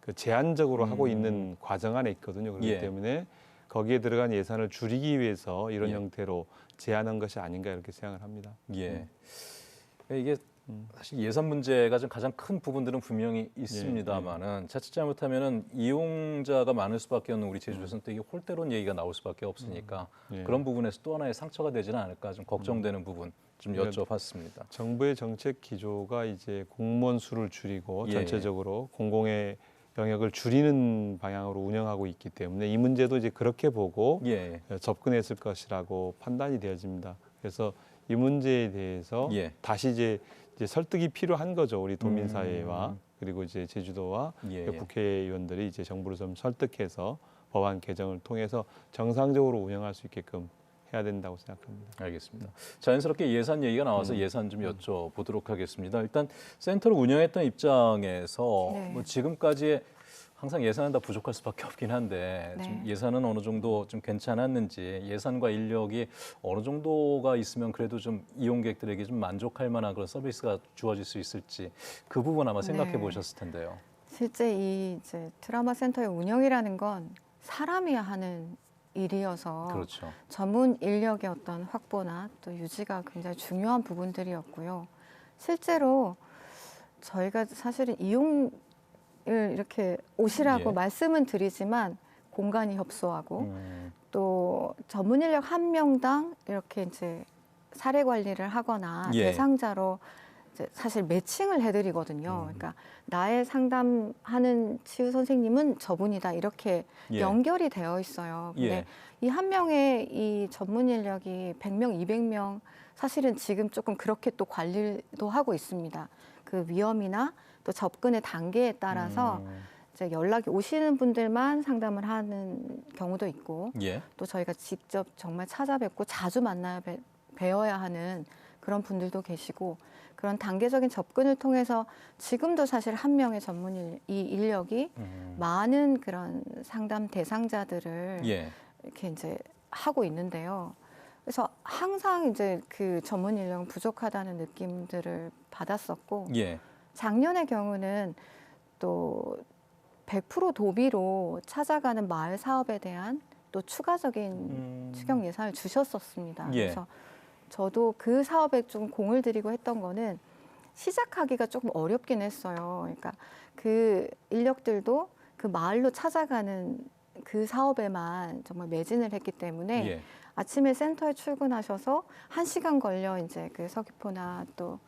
그 제한적으로 하고 있는 과정 안에 있거든요. 그렇기 때문에 거기에 들어간 예산을 줄이기 위해서 이런 형태로 제한한 것이 아닌가 이렇게 생각을 합니다. 이게 사실 예산 문제가 좀 가장 큰 부분들은 분명히 있습니다만은 자칫 잘못하면은 이용자가 많을 수밖에 없는 우리 제주도에서는 또 이게 홀대론 얘기가 나올 수밖에 없으니까 그런 부분에서 또 하나의 상처가 되지는 않을까 좀 걱정되는 부분 좀 여쭤봤습니다. 정부의 정책 기조가 이제 공무원 수를 줄이고 전체적으로 공공의 영역을 줄이는 방향으로 운영하고 있기 때문에 이 문제도 이제 그렇게 보고 접근했을 것이라고 판단이 되어집니다. 그래서 이 문제에 대해서 다시 이제 설득이 필요한 거죠. 우리 도민사회와 그리고 이제 제주도와 국회의원들이 이제 정부를 좀 설득해서 법안 개정을 통해서 정상적으로 운영할 수 있게끔 해야 된다고 생각합니다. 알겠습니다. 자연스럽게 예산 얘기가 나와서 예산 좀 여쭤보도록 하겠습니다. 일단 센터를 운영했던 입장에서 뭐 지금까지의 항상 예산은 다 부족할 수밖에 없긴 한데 좀 예산은 어느 정도 좀 괜찮았는지 예산과 인력이 어느 정도가 있으면 그래도 좀 이용객들에게 좀 만족할 만한 그런 서비스가 주어질 수 있을지 그 부분 아마 생각해 보셨을 텐데요. 실제 이 이제 트라우마 센터의 운영이라는 건 사람이 하는 일이어서 전문 인력의 어떤 확보나 또 유지가 굉장히 중요한 부분들이었고요. 실제로 저희가 사실은 이용을 이렇게 오시라고 말씀은 드리지만 공간이 협소하고 또 전문 인력 한 명당 이렇게 이제 사례 관리를 하거나 대상자로 이제 사실 매칭을 해드리거든요. 그러니까 나의 상담하는 치유 선생님은 저분이다 이렇게 연결이 되어 있어요. 근데 이 한 명의 이 전문 인력이 100명, 200명 사실은 지금 조금 그렇게 또 관리도 하고 있습니다. 그 위험이나 또 접근의 단계에 따라서 이제 연락이 오시는 분들만 상담을 하는 경우도 있고 예. 또 저희가 직접 정말 찾아뵙고 자주 만나야 뵈어야 하는 그런 분들도 계시고 그런 단계적인 접근을 통해서 지금도 사실 한 명의 이 인력이 많은 그런 상담 대상자들을 예. 이렇게 이제 하고 있는데요. 그래서 항상 이제 그 전문 인력은 부족하다는 느낌들을 받았었고 예. 작년의 경우는 또 100% 도비로 찾아가는 마을 사업에 대한 또 추가적인 추경 예산을 주셨었습니다. 예. 그래서 저도 그 사업에 좀 공을 들이고 했던 거는 시작하기가 조금 어렵긴 했어요. 그러니까 그 인력들도 그 마을로 찾아가는 그 사업에만 정말 매진을 했기 때문에 예. 아침에 센터에 출근하셔서 1시간 걸려 이제 그 서귀포나 또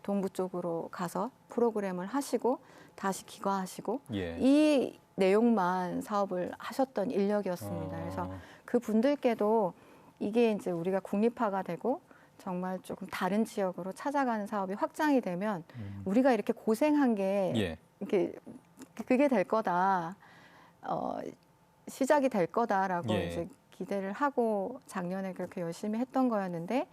동부 쪽으로 가서 프로그램을 하시고 다시 귀가하시고 예. 이 내용만 사업을 하셨던 인력이었습니다. 그래서 그 분들께도 이게 이제 우리가 국립화가 되고 정말 조금 다른 지역으로 찾아가는 사업이 확장이 되면 우리가 이렇게 고생한 게 예. 이렇게 그게 될 거다. 시작이 될 거다라고 예. 이제 기대를 하고 작년에 그렇게 열심히 했던 거였는데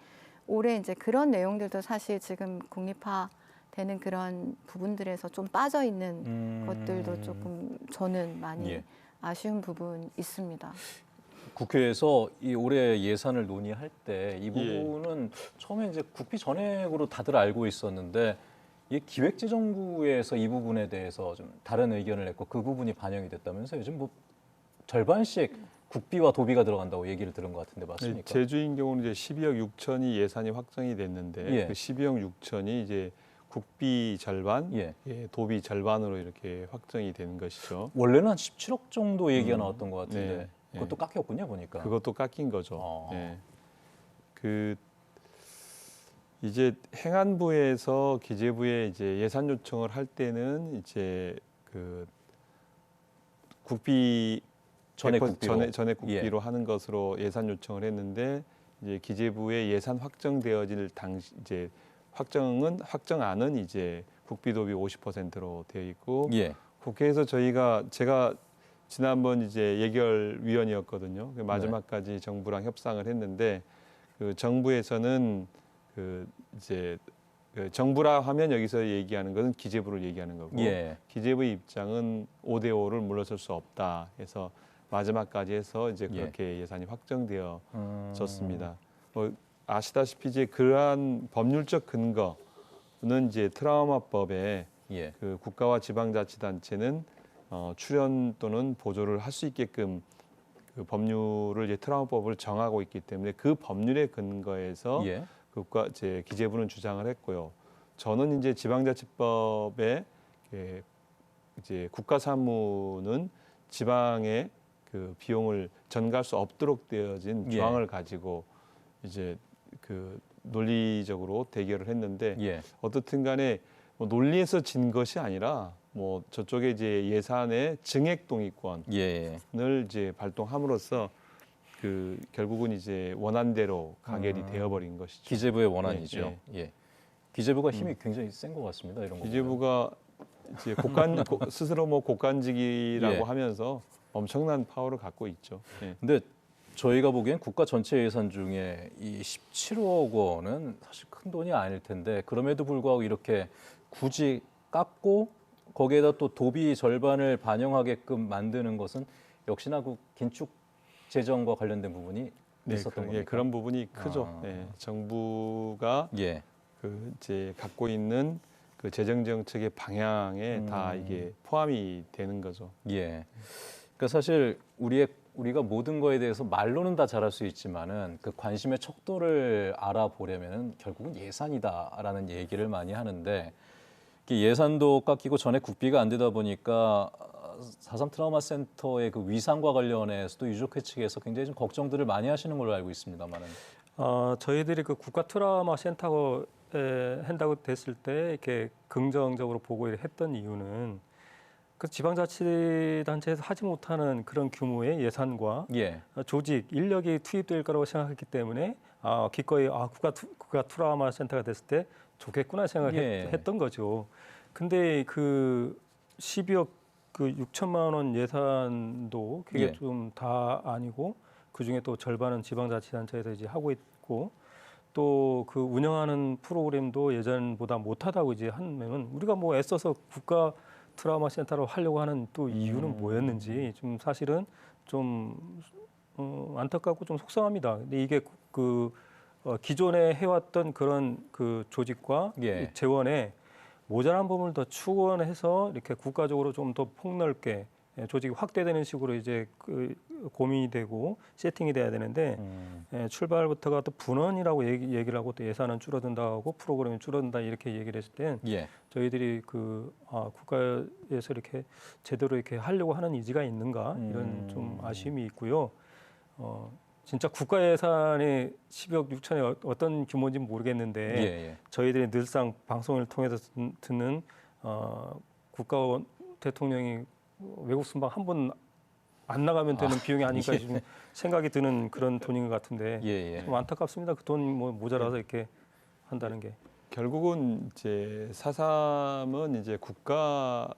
올해 이제 그런 내용들도 사실 지금 국립화 되는 그런 부분들에서 좀 빠져 있는 것들도 조금 저는 많이 예. 아쉬운 부분 있습니다. 국회에서 이 올해 예산을 논의할 때 이 부분은 처음에 이제 국비 전액으로 다들 알고 있었는데 이 기획재정부에서 이 부분에 대해서 좀 다른 의견을 냈고 그 부분이 반영이 됐다면서 요즘 뭐 절반씩 국비와 도비가 들어간다고 얘기를 들은 것 같은데 맞습니까? 제주인 경우는 이제 12억 6천이 예산이 확정이 됐는데 예. 그 12억 6천이 이제 국비 절반, 예. 도비 절반으로 이렇게 확정이 된 것이죠. 원래는 한 17억 정도 얘기가 나왔던 것 같은데 네. 그것도 깎였군요 보니까. 그것도 깎인 거죠. 어. 네. 그 이제 행안부에서 기재부에 이제 예산 요청을 할 때는 이제 그 국비 전액 국비로. 전액 국비로 하는 것으로 예산 요청을 했는데 이제 기재부에 예산 확정되어질 당시 이제 확정안은 이제 국비도비 50%로 되어 있고 예. 국회에서 제가 지난번 이제 예결위원이었거든요. 마지막까지 정부랑 협상을 했는데 그 정부에서는 그 이제 그 정부라 하면 여기서 얘기하는 것은 기재부를 얘기하는 거고 예. 기재부의 입장은 5대5를 물러설 수 없다 해서 마지막까지 해서 이제 그렇게 예산이 확정되어졌습니다. 뭐 아시다시피 이제 그러한 법률적 근거는 이제 트라우마법에 예. 그 국가와 지방자치단체는 출연 또는 보조를 할 수 있게끔 그 법률을 이제 트라우마법을 정하고 있기 때문에 그 법률에 근거해서 예. 기재부는 주장을 했고요. 저는 이제 지방자치법에 이제 국가사무는 지방의 그 비용을 전가할 수 없도록 되어진 예. 조항을 가지고 이제 그 논리적으로 대결을 했는데 예. 어떻든 간에 뭐 논리에서 진 것이 아니라 뭐 저쪽에 이제 예산의 증액 동의권을 예. 이제 발동함으로써 그 결국은 이제 원안대로 가결이 되어버린 것이죠. 기재부의 원안이죠. 예, 예. 기재부가 힘이 굉장히 센 것 같습니다. 이런 거. 기재부가 이제 스스로 뭐 곡간직이라고 예. 하면서 엄청난 파워를 갖고 있죠. 예. 근데 저희가 보기엔 국가 전체 예산 중에 이 17억 원은 사실 큰 돈이 아닐 텐데 그럼에도 불구하고 이렇게 굳이 깎고 거기에다 또 도비 절반을 반영하게끔 만드는 것은 역시나 그 긴축 재정과 관련된 부분이 있었던 겁니까? 그런 부분이 크죠. 아. 예. 정부가 예. 그 이제 갖고 있는 그 재정 정책의 방향에 다 이게 포함이 되는 거죠. 예. 그러니까 사실 우리가 모든 거에 대해서 말로는 다 잘할 수 있지만은 그 관심의 척도를 알아보려면은 결국은 예산이다라는 얘기를 많이 하는데 예산도 깎이고 전에 국비가 안 되다 보니까 4.3 트라우마 센터의 그 위상과 관련해서도 유족회 측에서 굉장히 좀 걱정들을 많이 하시는 걸로 알고 있습니다만은. 저희들이 그 국가 트라우마 센터에 한다고 됐을 때 이렇게 긍정적으로 보고 했던 이유는 그 지방자치단체에서 하지 못하는 그런 규모의 예산과 예. 조직, 인력이 투입될 거라고 생각했기 때문에 기꺼이 국가 트라우마 센터가 됐을 때 좋겠구나 생각했던 거죠. 근데 그 12억 그 6천만 원 예산도 그게 예. 좀 다 아니고 그 중에 또 절반은 지방자치단체에서 이제 하고 있고 또 그 운영하는 프로그램도 예전보다 못하다고 이제 하면은 우리가 뭐 애써서 국가 트라우마 센터를 하려고 하는 또 이유는 뭐였는지 좀 사실은 좀 안타깝고 좀 속상합니다. 근데 이게 기존에 해왔던 그런 그 조직과 예. 이 재원에 모자란 부분을 더 추원해서 이렇게 국가적으로 좀 더 폭넓게 조직이 확대되는 식으로 이제 고민이 되고 세팅이 돼야 되는데 출발부터가 또 분원이라고 얘기를 하고 또 예산은 줄어든다고 프로그램이 줄어든다 이렇게 얘기를 했을 때 예. 저희들이 국가에서 이렇게 제대로 이렇게 하려고 하는 의지가 있는가 이런 좀 아쉬움이 있고요. 진짜 국가 예산이 10억 6천이 어떤 규모인지 모르겠는데 예. 저희들이 늘상 방송을 통해서 듣는 국가 대통령이 외국 순방 한 번 안 나가면 되는 비용이 아닐까 예. 좀 생각이 드는 그런 돈인 것 같은데 예. 좀 안타깝습니다. 그 돈 뭐 모자라서 이렇게 한다는 게. 결국은 이제 4.3은 이제 국가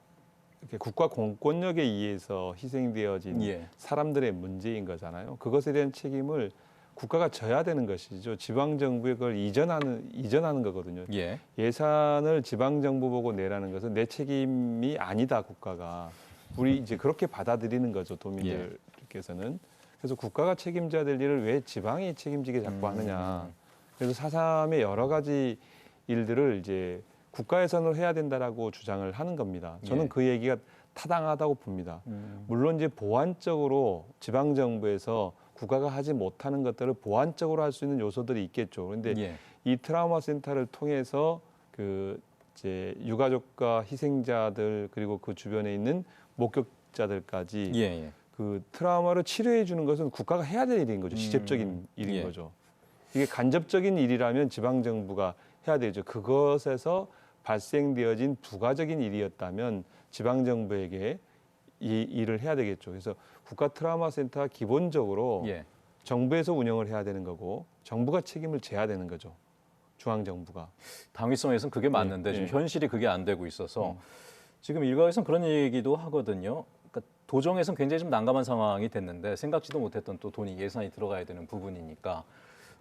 공권력에 의해서 희생되어진 예. 사람들의 문제인 거잖아요. 그것에 대한 책임을 국가가 져야 되는 것이죠. 지방 정부에 그걸 이전하는 거거든요. 예. 예산을 지방 정부 보고 내라는 것은 내 책임이 아니다. 국가가 우리 이제 그렇게 받아들이는 거죠. 도민들께서는. 그래서 국가가 책임져야 될 일을 왜 지방이 책임지게 자꾸 하느냐. 그래서 4.3의 여러 가지 일들을 이제 국가 예산으로 해야 된다라고 주장을 하는 겁니다. 저는 예. 그 얘기가 타당하다고 봅니다. 물론 이제 보완적으로 지방 정부에서 국가가 하지 못하는 것들을 보완적으로 할 수 있는 요소들이 있겠죠. 그런데 예. 이 트라우마 센터를 통해서 그 이제 유가족과 희생자들 그리고 그 주변에 있는 목격자들까지 예. 그 트라우마를 치료해 주는 것은 국가가 해야 될 일인 거죠. 직접적인 일인 예. 거죠. 이게 간접적인 일이라면 지방 정부가 해야 되죠. 그것에서 발생되어진 부가적인 일이었다면 지방 정부에게 이 일을 해야 되겠죠. 그래서 국가 트라우마 센터가 기본적으로 예. 정부에서 운영을 해야 되는 거고 정부가 책임을 져야 되는 거죠. 중앙 정부가. 당위성에서는 그게 맞는데 예. 지금 현실이 그게 안 되고 있어서 지금 일각에서는 그런 얘기도 하거든요. 그러니까 도정에서는 굉장히 좀 난감한 상황이 됐는데 생각지도 못했던 또 돈이 예산이 들어가야 되는 부분이니까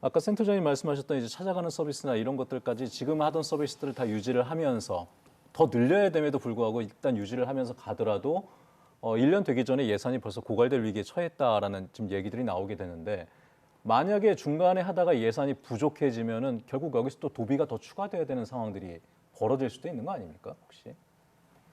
아까 센터장님 말씀하셨던 이제 찾아가는 서비스나 이런 것들까지 지금 하던 서비스들을 다 유지를 하면서 더 늘려야 됨에도 불구하고 일단 유지를 하면서 가더라도 1년 되기 전에 예산이 벌써 고갈될 위기에 처했다라는 지금 얘기들이 나오게 되는데 만약에 중간에 하다가 예산이 부족해지면은 결국 여기서 또 도비가 더 추가돼야 되는 상황들이 벌어질 수도 있는 거 아닙니까 혹시?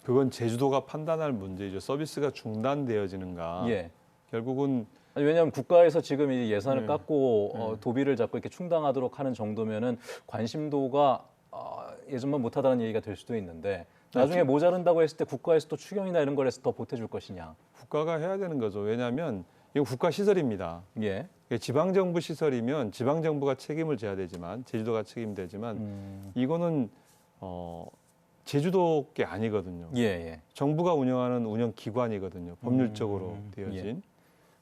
그건 제주도가 판단할 문제죠. 서비스가 중단되어지는가. 예. 결국은 아니, 왜냐하면 국가에서 지금 이 예산을 네. 깎고 도비를 잡고 이렇게 충당하도록 하는 정도면은 관심도가 예전만 못하다는 얘기가 될 수도 있는데 나중에 모자른다고 했을 때 국가에서 또 추경이나 이런 걸 해서 더 보태줄 것이냐. 국가가 해야 되는 거죠. 왜냐하면 이거 국가 시설입니다. 예. 지방 정부 시설이면 지방 정부가 책임을 져야 되지만 제주도가 책임되지만 이거는 제주도 게 아니거든요. 예. 정부가 운영하는 운영 기관이거든요. 법률적으로 되어진. 예.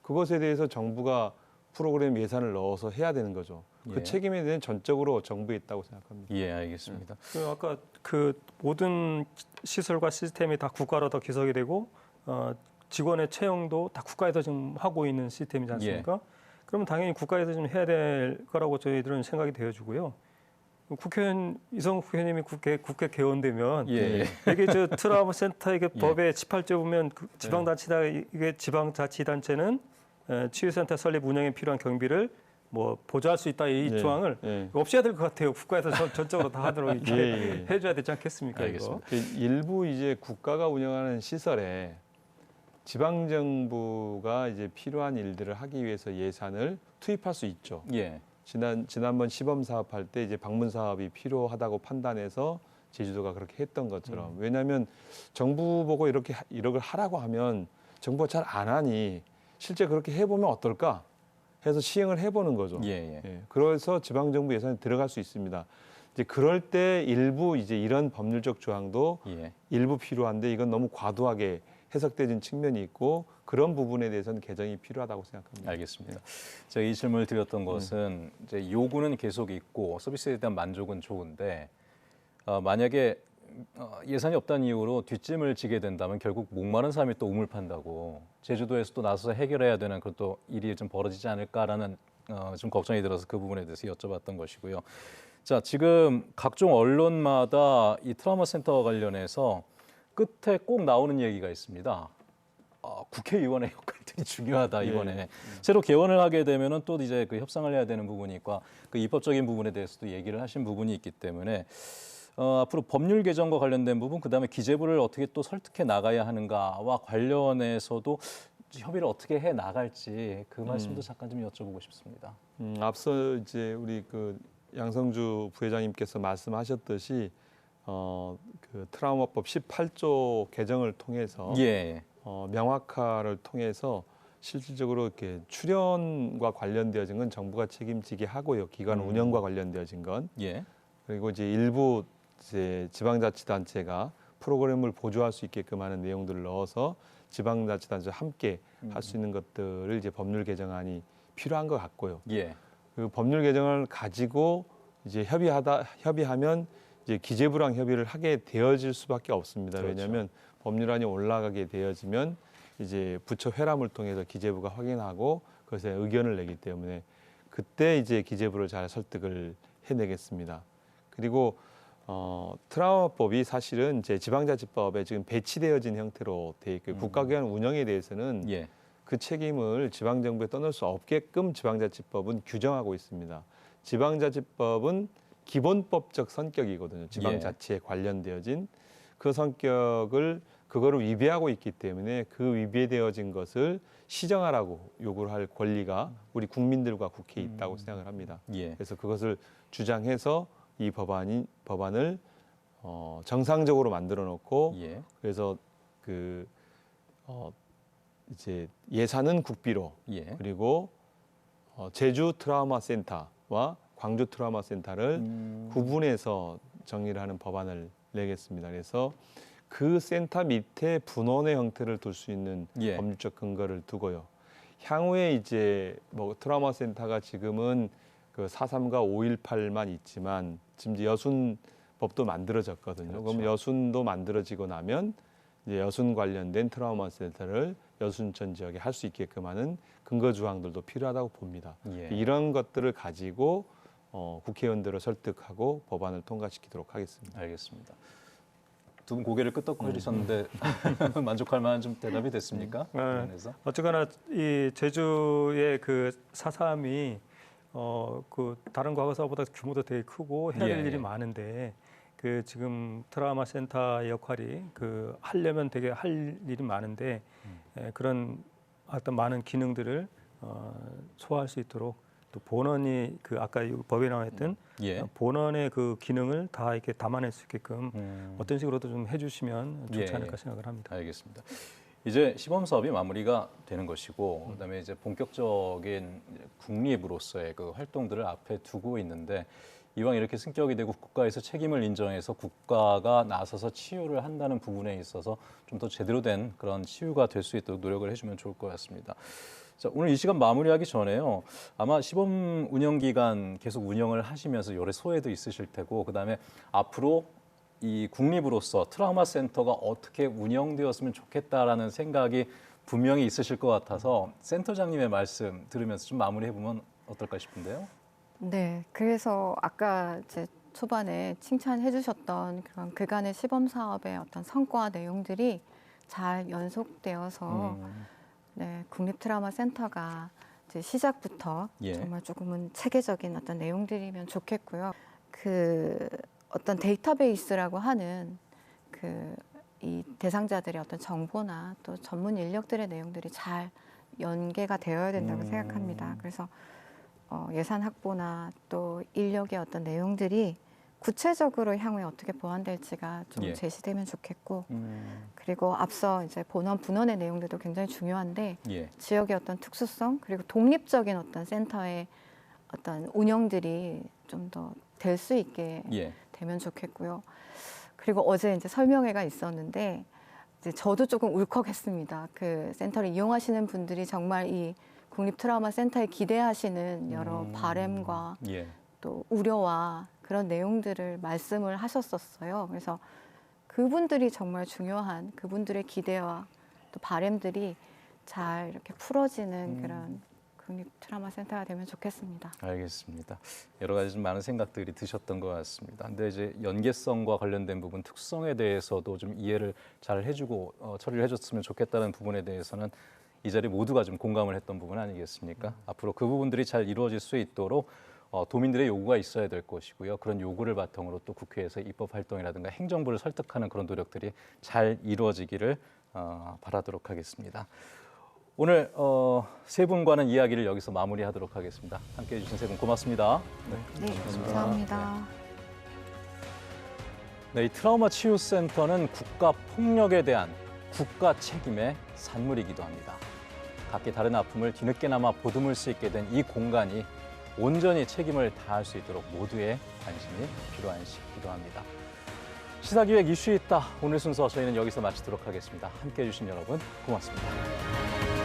그것에 대해서 정부가 프로그램 예산을 넣어서 해야 되는 거죠. 예. 그 책임에 대한 전적으로 정부에 있다고 생각합니다. 예, 알겠습니다. 아까 그 모든 시설과 시스템이 다 국가로 더 기속이 되고 직원의 채용도 다 국가에서 지금 하고 있는 시스템이지 않습니까? 그러면 당연히 국가에서 좀 해야 될 거라고 저희들은 생각이 되어지고요. 국회의원 이성욱 국회의원님이 국회 개원되면 예. 이게 저 트라우마 센터 이게 법의 18조 보면 이게 지방자치단체는 치유센터 설립 운영에 필요한 경비를 뭐 보조할 수 있다 이 조항을 없애야 될 것 같아요. 국가에서 전적으로 다 하도록 이렇게 해줘야 되지 않겠습니까? 알겠습니다. 이거? 일부 이제 국가가 운영하는 시설에 지방 정부가 이제 필요한 일들을 하기 위해서 예산을 투입할 수 있죠. 예. 지난번 시범 사업할 때 이제 방문 사업이 필요하다고 판단해서 제주도가 그렇게 했던 것처럼 왜냐하면 정부 보고 이렇게 하라고 하면 정부가 잘 안 하니 실제 그렇게 해보면 어떨까 해서 시행을 해보는 거죠. 예. 그래서 지방 정부 예산이 들어갈 수 있습니다. 이제 그럴 때 일부 이제 이런 법률적 조항도 일부 필요한데 이건 너무 과도하게 해석되는 측면이 있고 그런 부분에 대해서는 개정이 필요하다고 생각합니다. 알겠습니다. 제가 이 질문을 드렸던 것은 이제 요구는 계속 있고 서비스에 대한 만족은 좋은데 만약에 예산이 없다는 이유로 뒷짐을 지게 된다면 결국 목마른 사람이 또 우물 판다고 제주도에서 또 나서서 해결해야 되는 그런 또 일이 좀 벌어지지 않을까라는 좀 걱정이 들어서 그 부분에 대해서 여쭤봤던 것이고요. 자, 지금 각종 언론마다 이 트라우마 센터 관련해서 끝에 꼭 나오는 얘기가 있습니다. 국회의원의 역할들이 중요하다 이번에 새로 개원을 하게 되면은 또 이제 그 협상을 해야 되는 부분이 있고 그 입법적인 부분에 대해서도 얘기를 하신 부분이 있기 때문에 앞으로 법률 개정과 관련된 부분 그다음에 기재부를 어떻게 또 설득해 나가야 하는가와 관련해서도 협의를 어떻게 해 나갈지 그 말씀도 잠깐 좀 여쭤보고 싶습니다. 앞서 이제 우리 그 양성주 부회장님께서 말씀하셨듯이 그 트라우마법 18조 개정을 통해서 예. 명확화를 통해서 실질적으로 이렇게 출연과 관련되어진 건 정부가 책임지게 하고요. 기관 운영과 관련되어진 건 예. 그리고 이제 일부 이제 지방자치단체가 프로그램을 보조할 수 있게끔 하는 내용들을 넣어서 지방자치단체와 함께 할 수 있는 것들을 이제 법률 개정안이 필요한 것 같고요. 예. 그 법률 개정을 가지고 이제 협의하면 이제 기재부랑 협의를 하게 되어질 수밖에 없습니다. 그렇죠. 왜냐하면 법률안이 올라가게 되어지면 이제 부처 회람을 통해서 기재부가 확인하고 그것에 의견을 내기 때문에 그때 이제 기재부를 잘 설득을 해내겠습니다. 그리고 트라우마법이 사실은 이제 지방자치법에 지금 배치되어진 형태로 돼 있고 국가기관 운영에 대해서는 예. 그 책임을 지방정부에 떠날 수 없게끔 지방자치법은 규정하고 있습니다. 지방자치법은 기본법적 성격이거든요. 지방자치에 관련되어진 그 성격을 그거를 위배하고 있기 때문에 그 위배되어진 것을 시정하라고 요구를 할 권리가 우리 국민들과 국회에 있다고 생각을 합니다. 예. 그래서 그것을 주장해서 이 법안을 정상적으로 만들어 놓고 예. 그래서 그 이제 예산은 국비로 예. 그리고 제주 트라우마 센터와 광주 트라우마 센터를 구분해서 정리를 하는 법안을 내겠습니다. 그래서 그 센터 밑에 분원의 형태를 둘 수 있는 예. 법률적 근거를 두고요. 향후에 이제 뭐 트라우마 센터가 지금은 그 4.3과 5.18만 있지만 지금 이제 여순법도 만들어졌거든요. 그렇죠. 그럼 여순도 만들어지고 나면 이제 여순 관련된 트라우마 센터를 여순천 지역에 할 수 있게끔 하는 근거 조항들도 필요하다고 봅니다. 예. 이런 것들을 가지고 국회의원들을 설득하고 법안을 통과시키도록 하겠습니다. 알겠습니다. 두 분 고개를 끄덕거리셨는데 만족할 만한 좀 대답이 됐습니까? 관련해서? 어쨌거나 이 제주의 그 4.3이 그 다른 과거사보다 규모도 되게 크고 해야 될 예, 일이 예. 많은데 그 지금 트라우마 센터의 역할이 그 하려면 되게 할 일이 많은데 그런 어떤 많은 기능들을 소화할 수 있도록 또 본원이 그 아까 이 법에 나와 있던 예. 본원의 그 기능을 다 이렇게 담아낼 수 있게끔 어떤 식으로도 좀 해주시면 좋지 예, 않을까 예. 생각을 합니다. 알겠습니다. 이제 시범 사업이 마무리가 되는 것이고 그다음에 이제 본격적인 국립으로서의 그 활동들을 앞에 두고 있는데 이왕 이렇게 승격이 되고 국가에서 책임을 인정해서 국가가 나서서 치유를 한다는 부분에 있어서 좀 더 제대로 된 그런 치유가 될 수 있도록 노력을 해주면 좋을 것 같습니다. 자, 오늘 이 시간 마무리하기 전에요. 아마 시범 운영 기간 계속 운영을 하시면서 여러 소회도 있으실 테고 그다음에 앞으로 이 국립으로서 트라우마 센터가 어떻게 운영되었으면 좋겠다라는 생각이 분명히 있으실 것 같아서 센터장님의 말씀 들으면서 좀 마무리해 보면 어떨까 싶은데요. 네, 그래서 아까 이제 초반에 칭찬해 주셨던 그런 그간의 시범 사업의 어떤 성과 내용들이 잘 연속되어서 네, 국립 트라우마 센터가 이제 시작부터 예. 정말 조금은 체계적인 어떤 내용들이면 좋겠고요. 그 어떤 데이터베이스라고 하는 그 이 대상자들의 어떤 정보나 또 전문 인력들의 내용들이 잘 연계가 되어야 된다고 생각합니다. 그래서 예산 확보나 또 인력의 어떤 내용들이 구체적으로 향후에 어떻게 보완될지가 좀 예. 제시되면 좋겠고 그리고 앞서 이제 본원 분원의 내용들도 굉장히 중요한데 예. 지역의 어떤 특수성 그리고 독립적인 어떤 센터의 어떤 운영들이 좀 더 될 수 있게 예. 되면 좋겠고요. 그리고 어제 이제 설명회가 있었는데 이제 저도 조금 울컥했습니다. 그 센터를 이용하시는 분들이 정말 이 국립 트라우마 센터에 기대하시는 여러 바램과 예. 또 우려와 그런 내용들을 말씀을 하셨었어요. 그래서 그분들이 정말 중요한 그분들의 기대와 또 바람들이 잘 이렇게 풀어지는 그런 국립 트라우마 센터가 되면 좋겠습니다. 알겠습니다. 여러 가지 좀 많은 생각들이 드셨던 것 같습니다. 근데 이제 연계성과 관련된 부분, 특성에 대해서도 좀 이해를 잘 해주고 처리를 해줬으면 좋겠다는 부분에 대해서는 이 자리 모두가 좀 공감을 했던 부분 아니겠습니까? 앞으로 그 부분들이 잘 이루어질 수 있도록 도민들의 요구가 있어야 될 것이고요. 그런 요구를 바탕으로 또 국회에서 입법 활동이라든가 행정부를 설득하는 그런 노력들이 잘 이루어지기를 바라도록 하겠습니다. 오늘 세 분과는 이야기를 여기서 마무리하도록 하겠습니다. 함께해 주신 세 분 고맙습니다. 네, 감사합니다. 네, 이 트라우마 치유센터는 국가 폭력에 대한 국가 책임의 산물이기도 합니다. 각기 다른 아픔을 뒤늦게나마 보듬을 수 있게 된 이 공간이 온전히 책임을 다할 수 있도록 모두의 관심이 필요한 시기도 합니다. 시사기획 이슈 있다. 오늘 순서 저희는 여기서 마치도록 하겠습니다. 함께해 주신 여러분 고맙습니다.